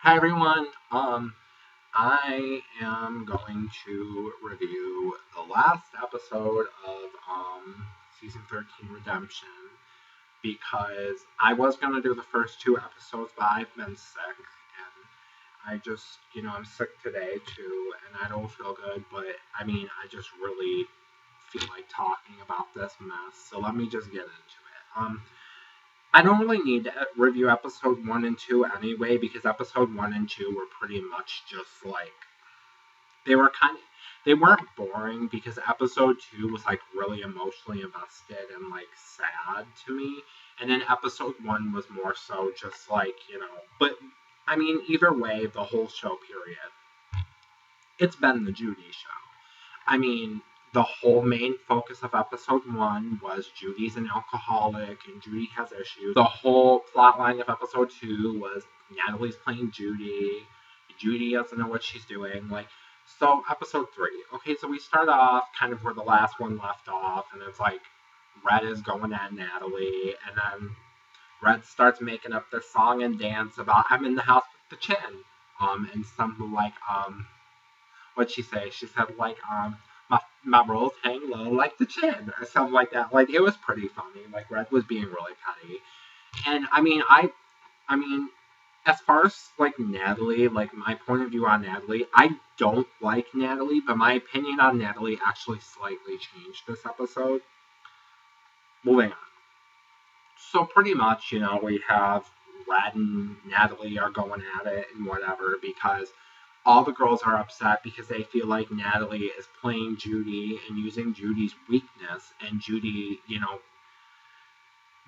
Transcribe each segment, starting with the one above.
Hi everyone. I am going to review the last episode of season 13 Redemption because I was gonna do the first two episodes, but I've been sick and I'm sick today too, and I don't feel good. But I just really feel like talking about this mess. So let me just get into it. I don't really need to review episode one and two anyway because episode one and two were pretty much just like they were kind of they weren't boring because episode two was like really emotionally invested and like sad to me, and then episode one was more so just like But either way, the whole show period, it's been the Judy show. I mean, the whole main focus of episode one was Judy's an alcoholic and Judy has issues. The whole plot line of episode two was Natalie's playing Judy. Judy doesn't know what she's doing. So episode three. Okay, so we start off kind of where the last one left off, and it's like Red is going at Natalie, and then Red starts making up this song and dance about I'm in the house with the chin. And something like what'd she say? She said my rolls hang low like the chin or something like that. Like it was pretty funny. Like Red was being really petty. And I mean as far as like Natalie, like my point of view on Natalie, I don't like Natalie, but my opinion on Natalie actually slightly changed this episode. Moving on. So pretty much, we have Red and Natalie are going at it and whatever because all the girls are upset because they feel like Natalie is playing Judy and using Judy's weakness. And Judy,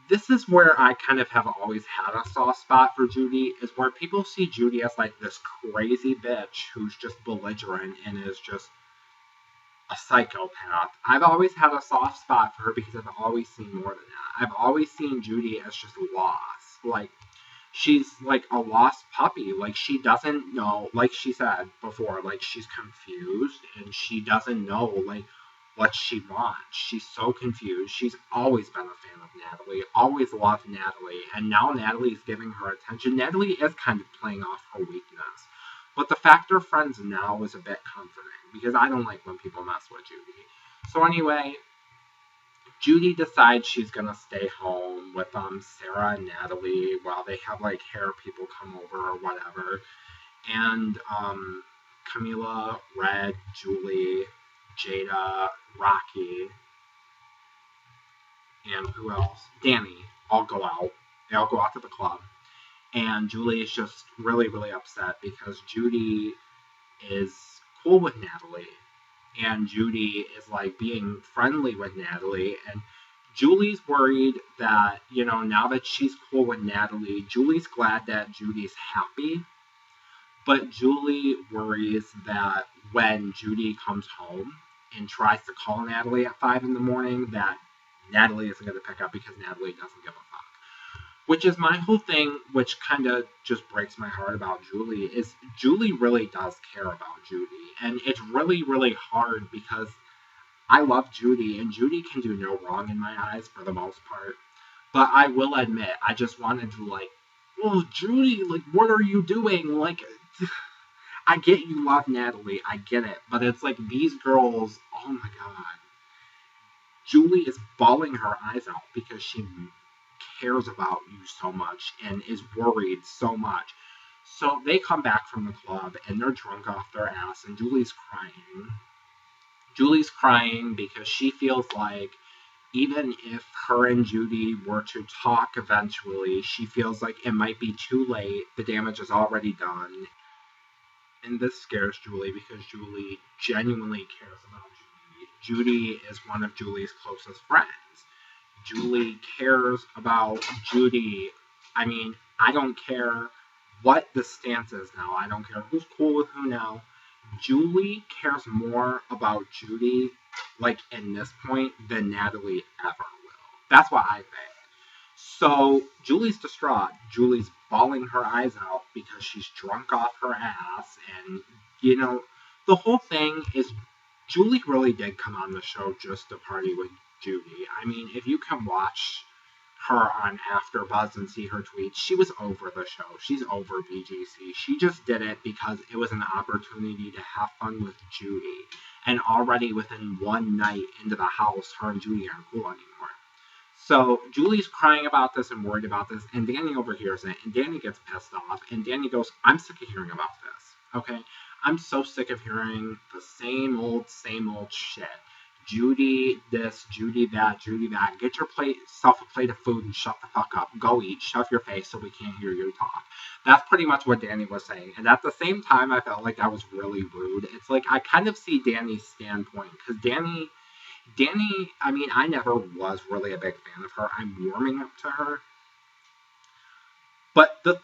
this is where I kind of have always had a soft spot for Judy, is where people see Judy as like this crazy bitch who's just belligerent and is just a psychopath. I've always had a soft spot for her because I've always seen more than that. I've always seen Judy as just lost. Like, she's like a lost puppy. Like, she doesn't know, like she said before, like she's confused and she doesn't know like what she wants. She's so confused. She's always been a fan of Natalie, always loved Natalie, and now Natalie's giving her attention. Natalie is kind of playing off her weakness. But the fact they're friends now is a bit comforting because I don't like when people mess with Judy. So anyway, Judy decides she's gonna stay home with Sarah and Natalie while they have like hair people come over or whatever. And Camila, Red, Julie, Jada, Rocky, and who else? Danny all go out. They all go out to the club. And Julie is just really, really upset because Judy is cool with Natalie. And Judy is like being friendly with Natalie. And Julie's worried that, now that she's cool with Natalie, Julie's glad that Judy's happy. But Julie worries that when Judy comes home and tries to call Natalie at 5 in the morning, that Natalie isn't going to pick up because Natalie doesn't give a fuck. Which is my whole thing, which kind of just breaks my heart about Julie, is Julie really does care about Judy. And it's really, really hard because I love Judy, and Judy can do no wrong in my eyes for the most part. But I will admit, I just wanted to, like, well, Judy, like, what are you doing? Like, I get you love Natalie, I get it. But it's like these girls, oh my god. Julie is bawling her eyes out because she cares about you so much and is worried so much. So they come back from the club and they're drunk off their ass, and Julie's crying. Julie's crying because she feels like even if her and Judy were to talk eventually, she feels like it might be too late. The damage is already done. And this scares Julie because Julie genuinely cares about Judy. Judy is one of Julie's closest friends. Julie cares about Judy. I don't care what the stance is now. I don't care who's cool with who now. Julie cares more about Judy, like in this point, than Natalie ever will. That's what I think. So Julie's distraught. Julie's bawling her eyes out because she's drunk off her ass. And, the whole thing is Julie really did come on the show just to party with Judy. If you can watch her on AfterBuzz and see her tweets, she was over the show. She's over BGC. She just did it because it was an opportunity to have fun with Judy. And already within one night into the house, her and Judy aren't cool anymore. So Julie's crying about this and worried about this, and Danny overhears it, and Danny gets pissed off, and Danny goes, I'm sick of hearing about this, okay? I'm so sick of hearing the same old shit. Judy this, Judy that, Judy that. Get yourself a plate of food and shut the fuck up. Go eat, shut your face so we can't hear you talk. That's pretty much what Danny was saying. And at the same time, I felt like that was really rude. It's like, I kind of see Danny's standpoint, because Danny, I mean, I never was really a big fan of her. I'm warming up to her. But the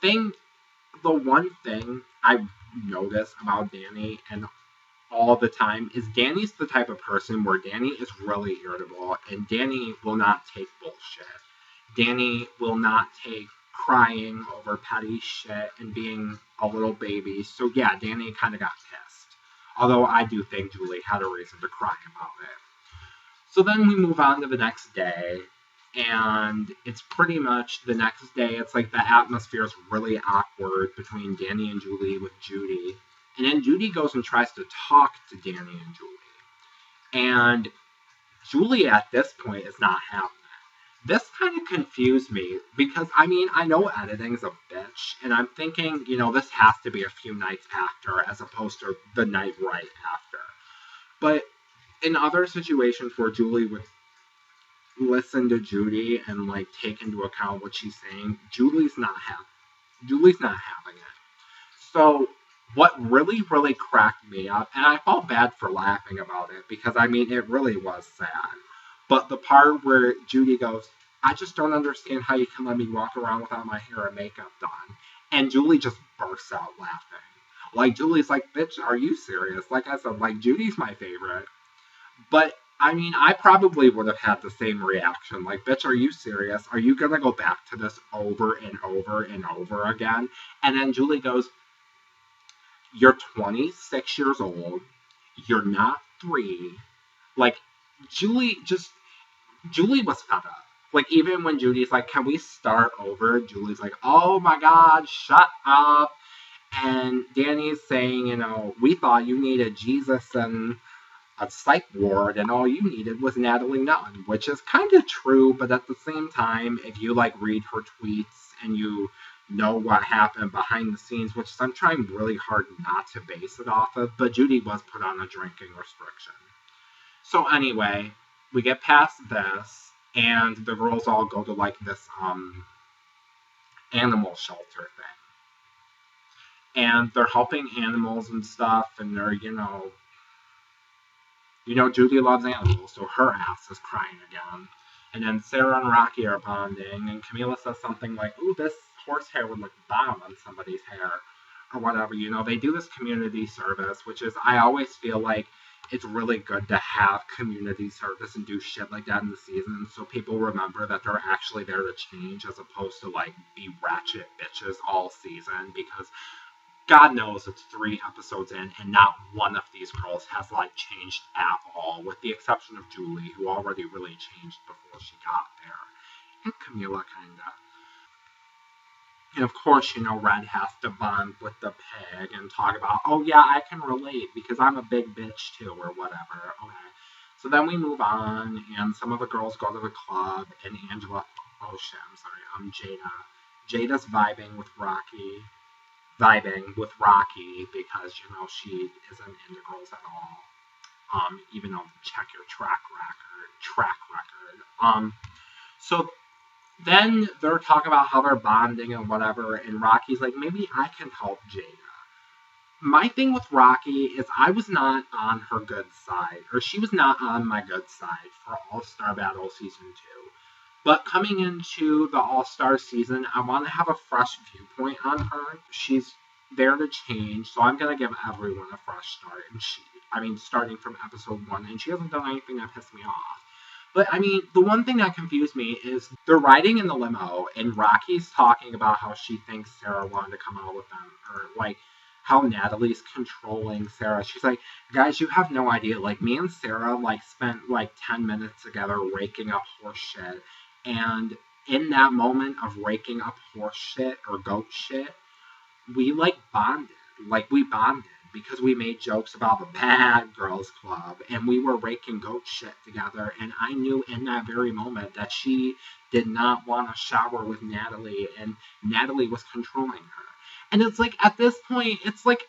one thing I notice about Danny and all the time is Danny's the type of person where Danny is really irritable, and Danny will not take bullshit. Danny will not take crying over petty shit and being a little baby. So yeah, Danny kind of got pissed. Although I do think Julie had a reason to cry about it. So then we move on to the next day, and it's pretty much the next day, it's like the atmosphere is really awkward between Danny and Julie with Judy. And then Judy goes and tries to talk to Danny and Julie. And Julie at this point is not having it. This kind of confused me because, I mean, I know editing's a bitch, and I'm thinking, you know, this has to be a few nights after as opposed to the night right after. But in other situations where Julie would listen to Judy and like take into account what she's saying, Julie's not having it. So what really cracked me up, and I felt bad for laughing about it because I mean it really was sad. But the part where Judy goes, I just don't understand how you can let me walk around without my hair and makeup done. And Julie just bursts out laughing. Like Julie's like, bitch, are you serious? Like I said, like Judy's my favorite. But, I mean, I probably would have had the same reaction. Like, bitch, are you serious? Are you going to go back to this over and over and over again? And then Julie goes, you're 26 years old. You're not 3. Like, Julie was fed up. Like, even when Judy's like, can we start over? Julie's like, oh my God, shut up. And Danny's saying, you know, we thought you needed Jesus and a psych ward, and all you needed was Natalie Nunn, which is kind of true, but at the same time, if you like read her tweets and you know what happened behind the scenes, which I'm trying really hard not to base it off of, but Judy was put on a drinking restriction. So anyway, we get past this, and the girls all go to like this animal shelter thing. And they're helping animals and stuff, and they're, you know, Judy loves animals, so her ass is crying again. And then Sarah and Rocky are bonding, and Camila says something like, ooh, this horsehair would look bomb on somebody's hair, or whatever. You know, they do this community service, which is, I always feel like it's really good to have community service and do shit like that in the season, so people remember that they're actually there to change, as opposed to, like, be ratchet bitches all season, because God knows it's 3 episodes in, and not one of these girls has, like, changed at all, with the exception of Julie, who already really changed before she got there. And Camila, kinda. And of course, Red has to bond with the pig and talk about, oh yeah, I can relate, because I'm a big bitch too, or whatever. Okay. So then we move on, and some of the girls go to the club, and Angela, oh shit, I'm sorry, Jada's vibing with Rocky because, she isn't into girls at all. Even though check your track record. So then they're talking about how they're bonding and whatever, and Rocky's like, maybe I can help Jada. My thing with Rocky is I was not on her good side, or she was not on my good side for All-Star Battle Season 2. But coming into the All-Star season, I want to have a fresh viewpoint on her. She's there to change, so I'm going to give everyone a fresh start. And starting from episode 1, and she hasn't done anything that pissed me off. But, the one thing that confused me is they're riding in the limo, and Rocky's talking about how she thinks Sarah wanted to come out with them, or, like, how Natalie's controlling Sarah. She's like, guys, you have no idea. Like, me and Sarah, like, spent, like, 10 minutes together raking up horse shit. And in that moment of raking up horse shit or goat shit, we like bonded. Like we bonded because we made jokes about the bad girls club and we were raking goat shit together. And I knew in that very moment that she did not want to shower with Natalie and Natalie was controlling her. And it's like at this point, it's like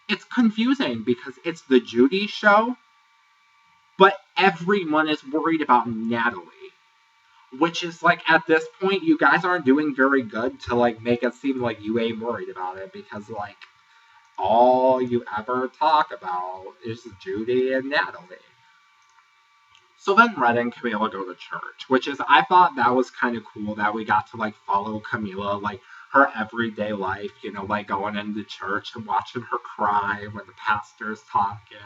it's confusing because it's the Judy show, but everyone is worried about Natalie. Which is like at this point, you guys aren't doing very good to like make it seem like you ain't worried about it because like all you ever talk about is Judy and Natalie. So then Red and Camila go to church, which is I thought that was kind of cool that we got to like follow Camila, like her everyday life, you know, like going into church and watching her cry when the pastor's talking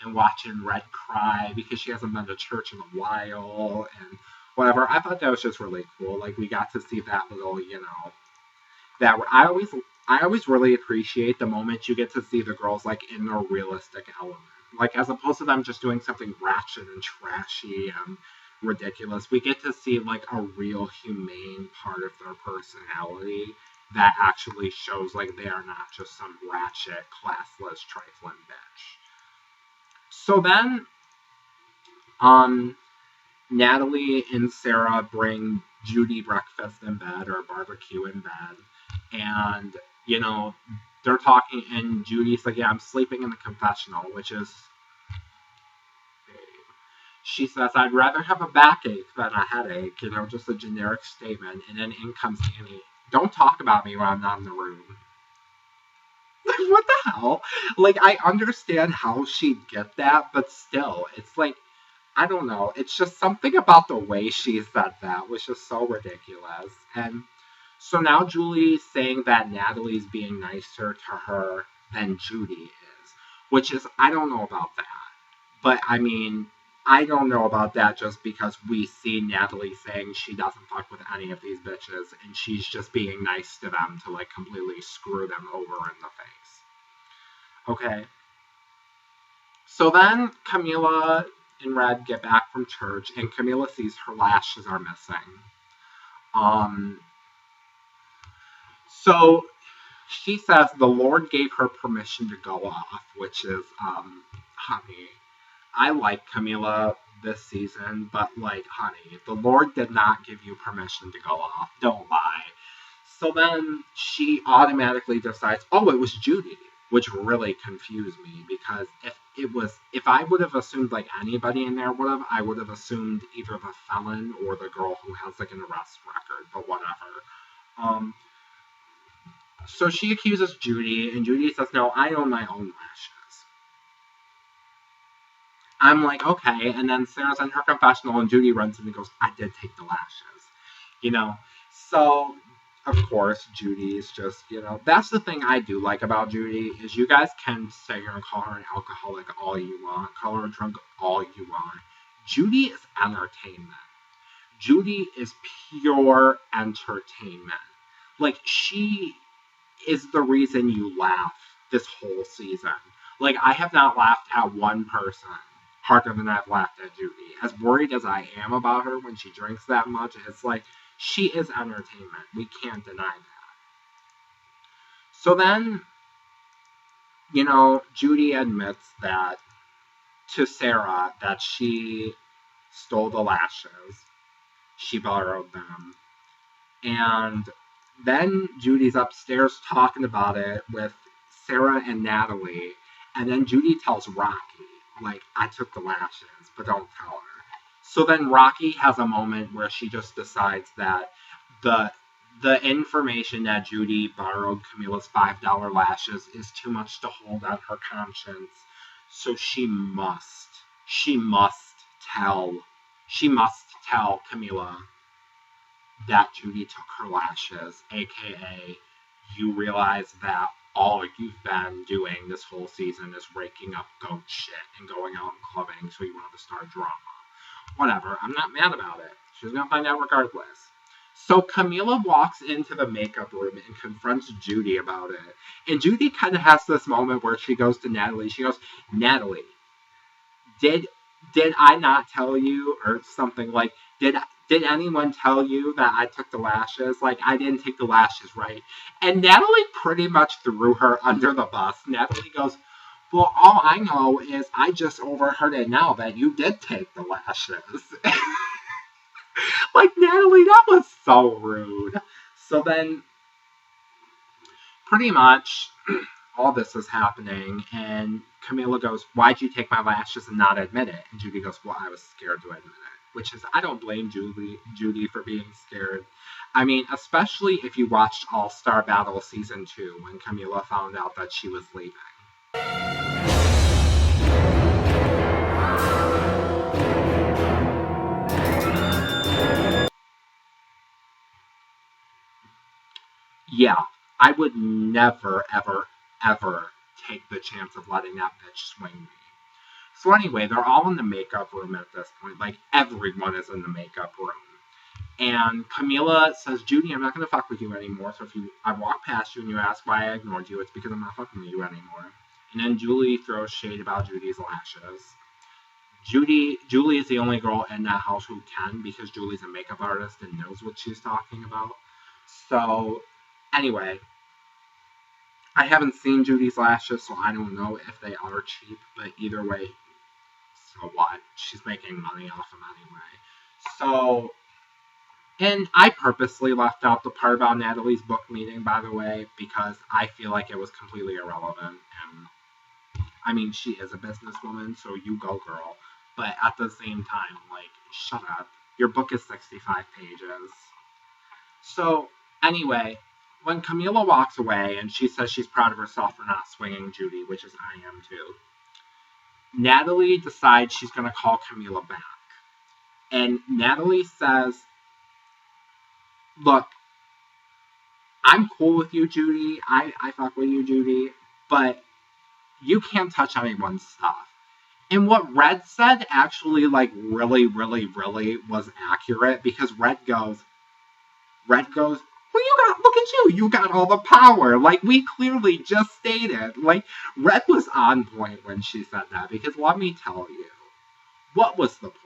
and watching Red cry because she hasn't been to church in a while and whatever. I thought that was just really cool. Like we got to see that little, you know, that I always really appreciate the moment you get to see the girls like in a realistic element. Like as opposed to them just doing something ratchet and trashy and ridiculous, we get to see like a real humane part of their personality that actually shows like they are not just some ratchet, classless, trifling bitch. So then, Natalie and Sarah bring Judy breakfast in bed or barbecue in bed. And, you know, they're talking, and Judy's like, yeah, I'm sleeping in the confessional, which is, she says, I'd rather have a backache than a headache, you know, just a generic statement. And then in comes Annie. Don't talk about me when I'm not in the room. What the hell? Like, I understand how she'd get that, but still, it's like, I don't know. It's just something about the way she said that was just so ridiculous. And so now Julie's saying that Natalie's being nicer to her than Judy is, which is, I don't know about that. But I mean, I don't know about that just because we see Natalie saying she doesn't fuck with any of these bitches and she's just being nice to them to like completely screw them over in the face. Okay. So then Camila and Red get back from church and Camila sees her lashes are missing. So she says the Lord gave her permission to go off, which is, honey, I like Camila this season, but like, honey, the Lord did not give you permission to go off. Don't lie. So then she automatically decides, oh, it was Judy, which really confused me because if I would have assumed like anybody in there would have, I would have assumed either the felon or the girl who has like an arrest record, but whatever. So she accuses Judy, and Judy says, no, I own my own lashes. I'm like, okay, and then Sarah's in her confessional, and Judy runs in and goes, I did take the lashes. You know, so, of course, Judy's just, you know, that's the thing I do like about Judy, is you guys can sit here and call her an alcoholic all you want, call her a drunk all you want. Judy is entertainment. Judy is pure entertainment. Like, she is the reason you laugh this whole season. Like, I have not laughed at one person harder than I've laughed at Judy. As worried as I am about her when she drinks that much, it's like, she is entertainment. We can't deny that. So then, you know, Judy admits that to Sarah that she stole the lashes. She borrowed them. And then Judy's upstairs talking about it with Sarah and Natalie. And then Judy tells Rocky, like, I took the lashes, but don't tell her. So then Rocky has a moment where she just decides that the information that Judy borrowed Camila's $5 lashes is too much to hold on her conscience. So she must tell Camila that Judy took her lashes, aka you realize that all you've been doing this whole season is raking up goat shit and going out and clubbing, so you want to start drama. Whatever, I'm not mad about it. She's gonna find out regardless. So Camila walks into the makeup room and confronts Judy about it. And Judy kind of has this moment where she goes to Natalie. She goes, Natalie, did I not tell you, or something like, did Did anyone tell you that I took the lashes? Like, I didn't take the lashes right. And Natalie pretty much threw her under the bus. Natalie goes, well, all I know is I just overheard it now that you did take the lashes. Like, Natalie, that was so rude. So then, pretty much, all this is happening, and Camila goes, why'd you take my lashes and not admit it? And Judy goes, well, I was scared to admit it. Which is, I don't blame Judy for being scared. I mean, especially if you watched All-Star Battle Season 2 when Camila found out that she was leaving. Yeah, I would never, ever, ever take the chance of letting that bitch swing me. So anyway, they're all in the makeup room at this point. Like, everyone is in the makeup room. And Camila says, Judy, I'm not going to fuck with you anymore. So if I walk past you and you ask why I ignored you, it's because I'm not fucking with you anymore. And then Julie throws shade about Judy's lashes. Julie is the only girl in that house who can, because Julie's a makeup artist and knows what she's talking about. So, anyway, I haven't seen Judy's lashes, so I don't know if they are cheap, but either way, so what? She's making money off them anyway. So, and I purposely left out the part about Natalie's book meeting, by the way, because I feel like it was completely irrelevant. And I mean, she is a businesswoman, so you go, girl. But at the same time, like, shut up. Your book is 65 pages. So, anyway, when Camila walks away and she says she's proud of herself for not swinging Judy, which is I am too, Natalie decides she's going to call Camila back. And Natalie says, look, I'm cool with you, Judy. I fuck with you, Judy. But you can't touch anyone's stuff. And what Red said actually, like, really, really, really was accurate, because Red goes, well, look at you. You got all the power. Like, we clearly just stated. Like, Red was on point when she said that, because let me tell you, what was the point?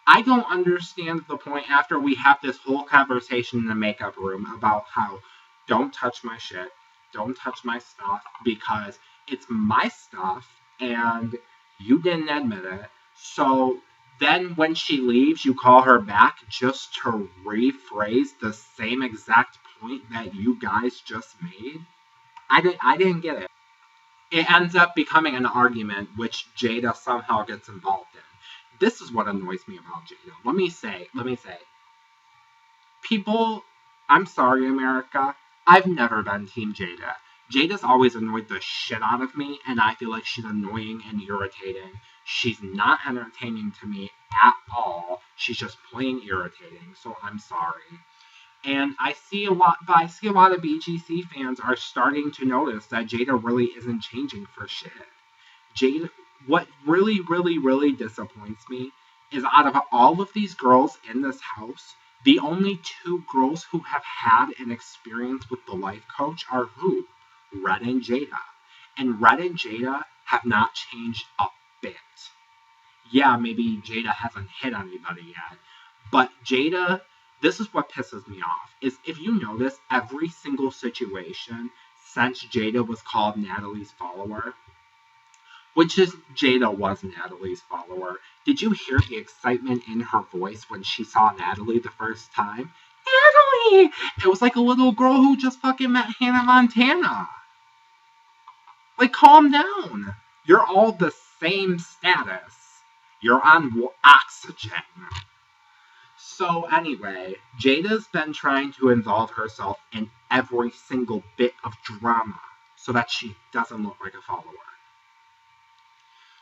I don't understand the point after we have this whole conversation in the makeup room about how don't touch my shit, don't touch my stuff, because it's my stuff and you didn't admit it. So then when she leaves, you call her back just to rephrase the same exact point that you guys just made? I didn't get it. It ends up becoming an argument which Jada somehow gets involved in. This is what annoys me about Jada. Let me say, people, I'm sorry, America, I've never been Team Jada. Jada's always annoyed the shit out of me, and I feel like she's annoying and irritating. She's not entertaining to me at all. She's just plain irritating, so I'm sorry. And I see a lot of BGC fans are starting to notice that Jada really isn't changing for shit. Jada, what really, really, really disappoints me is out of all of these girls in this house, the only two girls who have had an experience with the life coach are who? Red and Jada. And Red and Jada have not changed a bit. Yeah, maybe Jada hasn't hit anybody yet, but Jada, this is what pisses me off, is if you notice, every single situation since Jada was called Natalie's follower, which is, Jada was Natalie's follower. Did you hear the excitement in her voice when she saw Natalie the first time? Natalie! It was like a little girl who just fucking met Hannah Montana. Like, calm down. You're all the same status. You're on oxygen. So anyway, Jada's been trying to involve herself in every single bit of drama so that she doesn't look like a follower.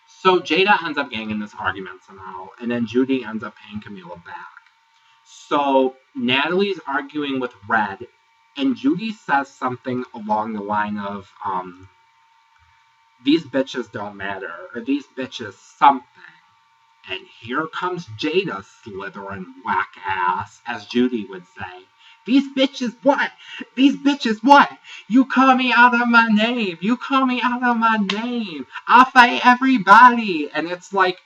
So Jada ends up getting in this argument somehow, and then Judy ends up paying Camila back. So Natalie's arguing with Red, and Judy says something along the line of, these bitches don't matter, or these bitches something. And here comes Jada slithering whack ass, as Judy would say. These bitches what? These bitches what? You call me out of my name. You call me out of my name. I'll fight everybody. And it's like,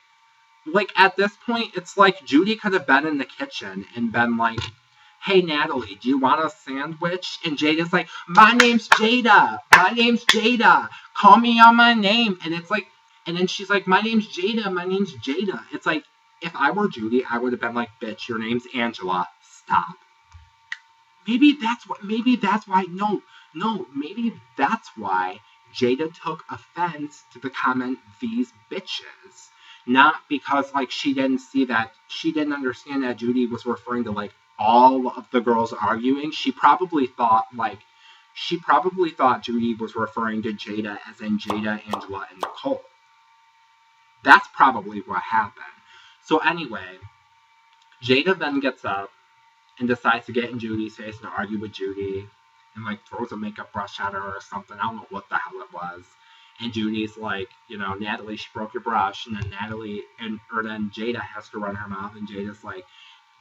Like, at this point, it's like Judy could have been in the kitchen and been like, hey, Natalie, do you want a sandwich? And Jada's like, my name's Jada. My name's Jada. Call me on my name. And it's like, and then she's like, my name's Jada. My name's Jada. It's like, if I were Judy, I would have been like, bitch, your name's Angela. Stop. Maybe that's why, maybe that's why Jada took offense to the comment, these bitches. Not because, like, she didn't understand that Judy was referring to, like, all of the girls arguing. She probably thought Judy was referring to Jada as in Jada, Angela, and Nicole. That's probably what happened. So anyway, Jada then gets up and decides to get in Judy's face and argue with Judy and, like, throws a makeup brush at her or something. I don't know what the hell it was. And Judy's like, Natalie, she broke your brush. And then then Jada has to run her mouth. And Jada's like,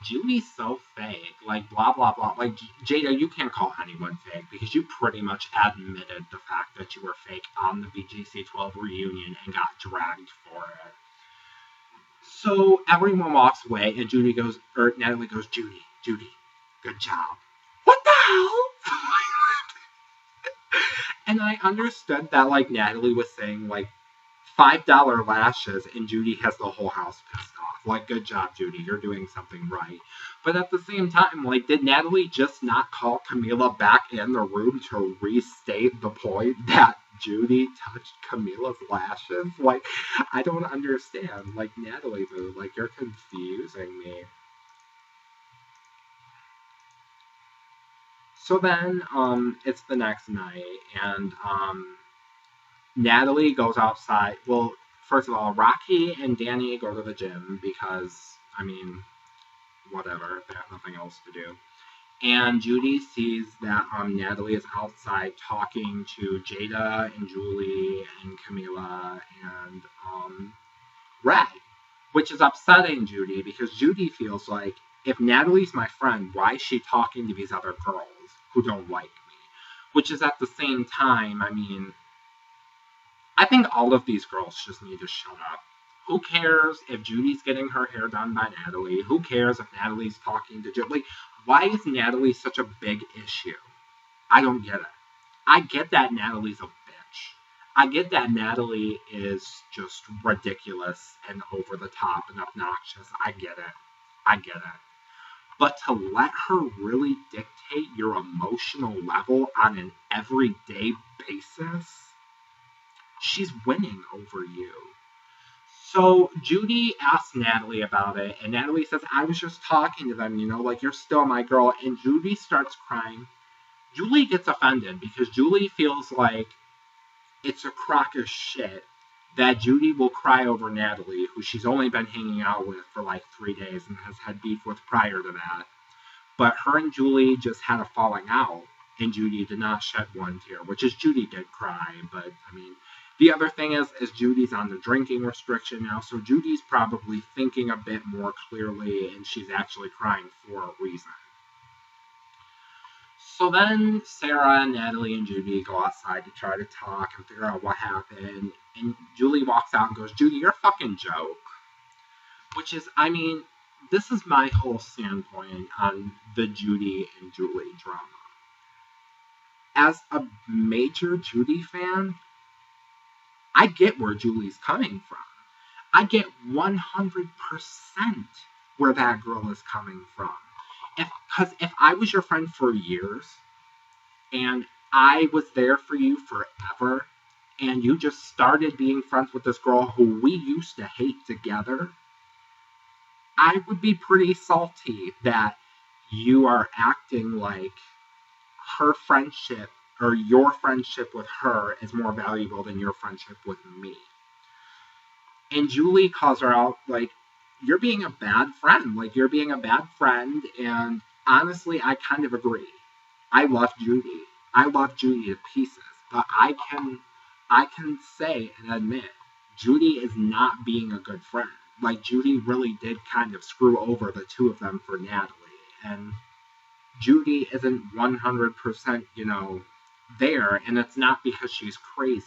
Judy's so fake. Like, blah, blah, blah. Like, Jada, you can't call anyone fake because you pretty much admitted the fact that you were fake on the BGC12 reunion and got dragged for it. So everyone walks away and Natalie goes, Judy, good job. What the hell? And I understood that, like, Natalie was saying, like, $5 lashes, and Judy has the whole house pissed off. Like, good job, Judy. You're doing something right. But at the same time, like, did Natalie just not call Camila back in the room to restate the point that Judy touched Camila's lashes? Like, I don't understand. Like, Natalie, though, like, you're confusing me. So then, it's the next night, and, Natalie goes outside. Well, first of all, Rocky and Danny go to the gym because, I mean, whatever, they have nothing else to do. And Judy sees that, Natalie is outside talking to Jada and Julie and Camila and, Red, which is upsetting Judy because Judy feels like, if Natalie's my friend, why is she talking to these other girls who don't like me? Which is at the same time, I mean, I think all of these girls just need to shut up. Who cares if Judy's getting her hair done by Natalie? Who cares if Natalie's talking to Julie? Like, why is Natalie such a big issue? I don't get it. I get that Natalie's a bitch. I get that Natalie is just ridiculous and over the top and obnoxious. I get it. But to let her really dictate your emotional level on an everyday basis, she's winning over you. So Judy asks Natalie about it, and Natalie says, I was just talking to them, like, you're still my girl. And Judy starts crying. Julie gets offended because Julie feels like it's a crock of shit that Judy will cry over Natalie, who she's only been hanging out with for like 3 days and has had beef with prior to that. But her and Julie just had a falling out, and Judy did not shed one tear, which is Judy did cry, but, I mean, the other thing is Judy's on the drinking restriction now, so Judy's probably thinking a bit more clearly, and she's actually crying for a reason. So then Sarah, Natalie, and Judy go outside to try to talk and figure out what happened, and Julie walks out and goes, Judy, you're a fucking joke. Which is, I mean, this is my whole standpoint on the Judy and Julie drama. As a major Judy fan, I get where Julie's coming from. I get 100% where that girl is coming from. Because if I was your friend for years, and I was there for you forever, and you just started being friends with this girl who we used to hate together, I would be pretty salty that you are acting like her friendship or your friendship with her is more valuable than your friendship with me. And Julie calls her out, like, you're being a bad friend. Like, you're being a bad friend, and honestly, I kind of agree. I love Judy. I love Judy to pieces. But I can say and admit, Judy is not being a good friend. Like, Judy really did kind of screw over the two of them for Natalie. And Judy isn't 100%, there, and it's not because she's crazy.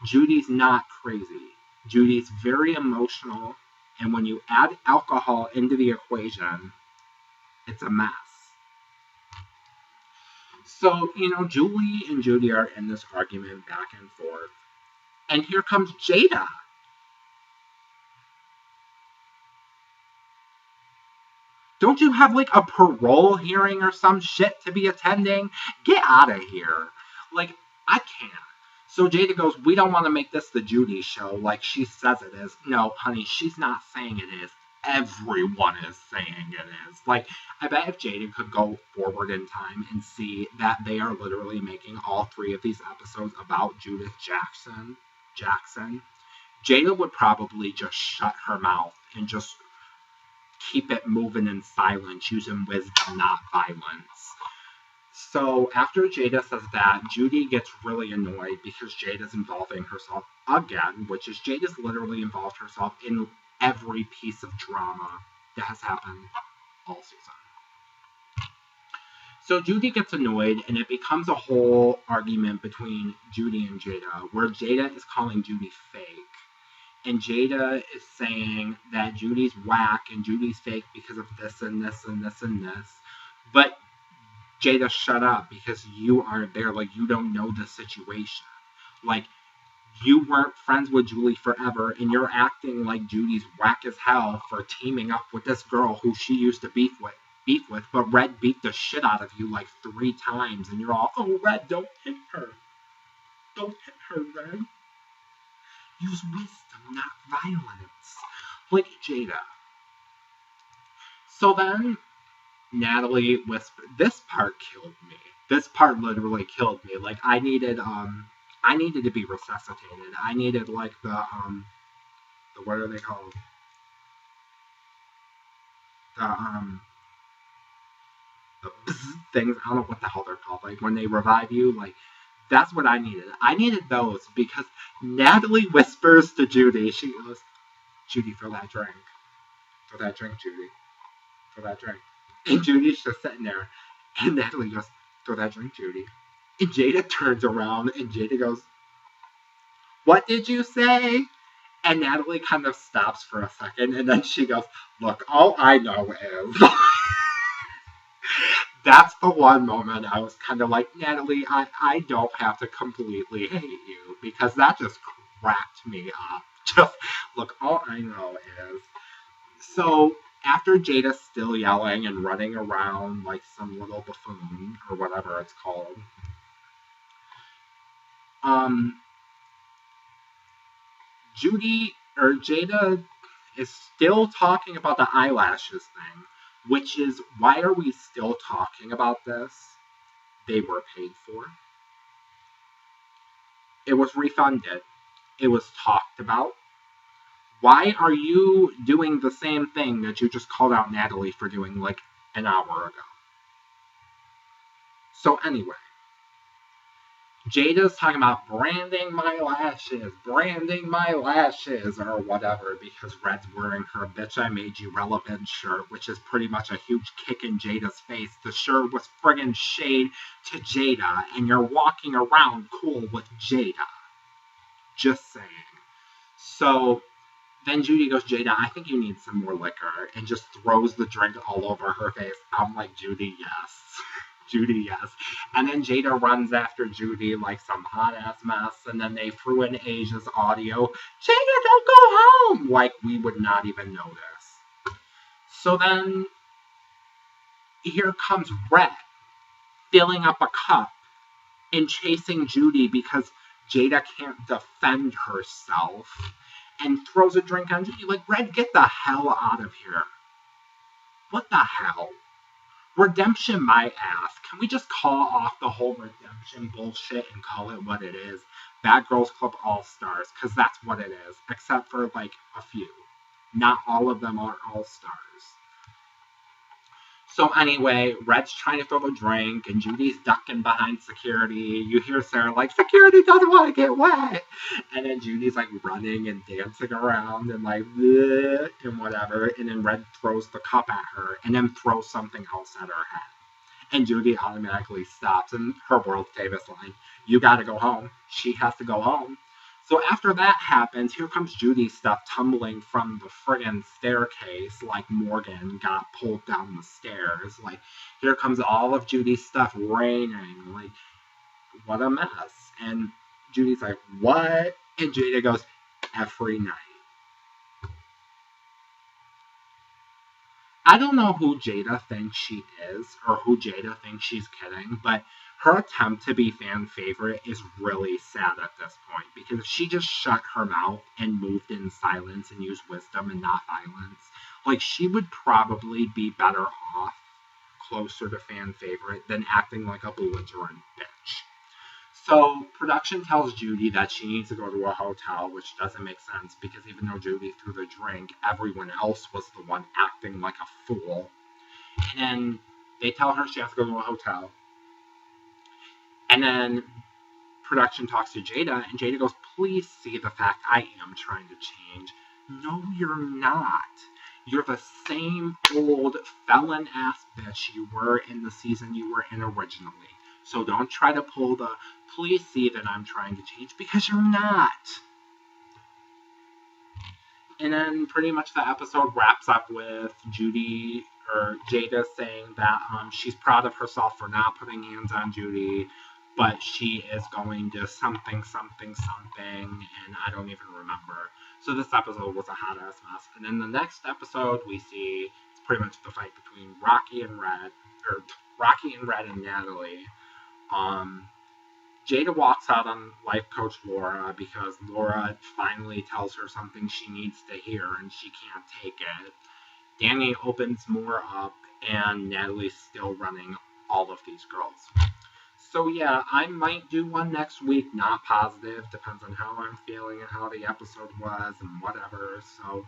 Judy's not crazy. Judy's very emotional. And when you add alcohol into the equation, it's a mess. So, Julie and Judy are in this argument back and forth. And here comes Jada. Don't you have like a parole hearing or some shit to be attending? Get out of here. Like, I can't. So Jada goes, we don't want to make this the Judy show like she says it is. No, honey, she's not saying it is. Everyone is saying it is. Like, I bet if Jada could go forward in time and see that they are literally making all 3 of these episodes about Judith Jackson, Jada would probably just shut her mouth and just keep it moving in silence, using wisdom, not violence. So after Jada says that, Judy gets really annoyed because Jada's involving herself again, which is Jada's literally involved herself in every piece of drama that has happened all season. So Judy gets annoyed, and it becomes a whole argument between Judy and Jada, where Jada is calling Judy fake. And Jada is saying that Judy's whack and Judy's fake because of this and this and this and this. But Jada, shut up, because you aren't there. Like, you don't know the situation. Like, you weren't friends with Julie forever, and you're acting like Judy's whack as hell for teaming up with this girl who she used to beef with. But Red beat the shit out of you like 3 times, and you're all, oh, Red, don't hit her. Don't hit her, Red. Use wisdom, not violence. Like Jada. So then, Natalie whispered. This part killed me. This part literally killed me. Like, I needed to be resuscitated. I needed, like, the what are they called? The things, I don't know what the hell they're called. Like, when they revive you, like, that's what I needed. I needed those because Natalie whispers to Judy. She goes, Judy, throw that drink. Throw that drink, Judy. Throw that drink. And Judy's just sitting there. And Natalie goes, throw that drink, Judy. And Jada turns around and Jada goes, what did you say? And Natalie kind of stops for a second. And then she goes, look, all I know is... That's the one moment I was kind of like, Natalie, I don't have to completely hate you, because that just cracked me up. Just, look, all I know is... So, after Jada's still yelling and running around like some little buffoon, or whatever it's called, Jada is still talking about the eyelashes thing, which is, why are we still talking about this? They were paid for. It was refunded. It was talked about. Why are you doing the same thing that you just called out Natalie for doing like an hour ago? So anyway, Jada's talking about branding my lashes, or whatever, because Red's wearing her Bitch I Made You Relevant shirt, which is pretty much a huge kick in Jada's face. The shirt was friggin' shade to Jada, and you're walking around cool with Jada. Just saying. So then Judy goes, Jada, I think you need some more liquor, and just throws the drink all over her face. I'm like, Judy, yes. Judy, yes. And then Jada runs after Judy like some hot-ass mess, and then they threw in Asia's audio, Jada, don't go home! Like we would not even notice. So then, here comes Red, filling up a cup, and chasing Judy because Jada can't defend herself, and throws a drink on Judy. Like, Red, get the hell out of here. What the hell? Redemption, my ass. Can we just call off the whole redemption bullshit and call it what it is? Bad Girls Club All-Stars, because that's what it is, except for, like, a few. Not all of them are All-Stars. So anyway, Red's trying to throw the drink, and Judy's ducking behind security. You hear Sarah like, security doesn't want to get wet! And then Judy's like running and dancing around and like, bleh, and whatever. And then Red throws the cup at her, and then throws something else at her head. And Judy automatically stops, and her world famous line, you gotta go home. She has to go home. So after that happens, here comes Judy's stuff tumbling from the friggin' staircase, like Morgan got pulled down the stairs. Like, here comes all of Judy's stuff raining. Like, what a mess. And Judy's like, what? And Jada goes, every night. I don't know who Jada thinks she is, or who Jada thinks she's kidding, but her attempt to be fan favorite is really sad at this point, because if she just shut her mouth and moved in silence and used wisdom and not violence, like, she would probably be better off closer to fan favorite than acting like a belligerent bitch. So production tells Judy that she needs to go to a hotel, which doesn't make sense because even though Judy threw the drink, everyone else was the one acting like a fool. And then they tell her she has to go to a hotel. And then production talks to Jada, and Jada goes, please see the fact I am trying to change. No, you're not. You're the same old felon-ass bitch you were in the season you were in originally. So don't try to pull the, please see that I'm trying to change, because you're not. And then pretty much the episode wraps up with Judy, or Jada, saying that she's proud of herself for not putting hands on Judy, but she is going to something, and I don't even remember. So this episode was a hot ass mess. And then the next episode we see, it's pretty much the fight between Rocky and Red and Natalie. Jada walks out on life coach Laura because Laura finally tells her something she needs to hear and she can't take it. Danny opens more up and Natalie's still running all of these girls. So yeah, I might do one next week, not positive, depends on how I'm feeling and how the episode was and whatever. So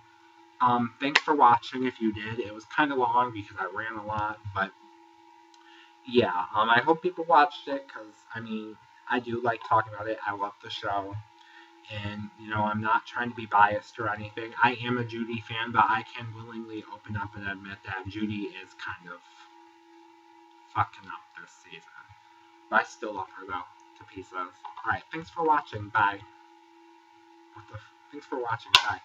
thanks for watching if you did. It was kind of long because I ran a lot, but yeah, I hope people watched it because, I mean, I do like talking about it. I love the show. And, I'm not trying to be biased or anything. I am a Judy fan, but I can willingly open up and admit that Judy is kind of fucking up this season. But I still love her, though, to pieces. Alright, thanks for watching. Bye. Thanks for watching. Bye.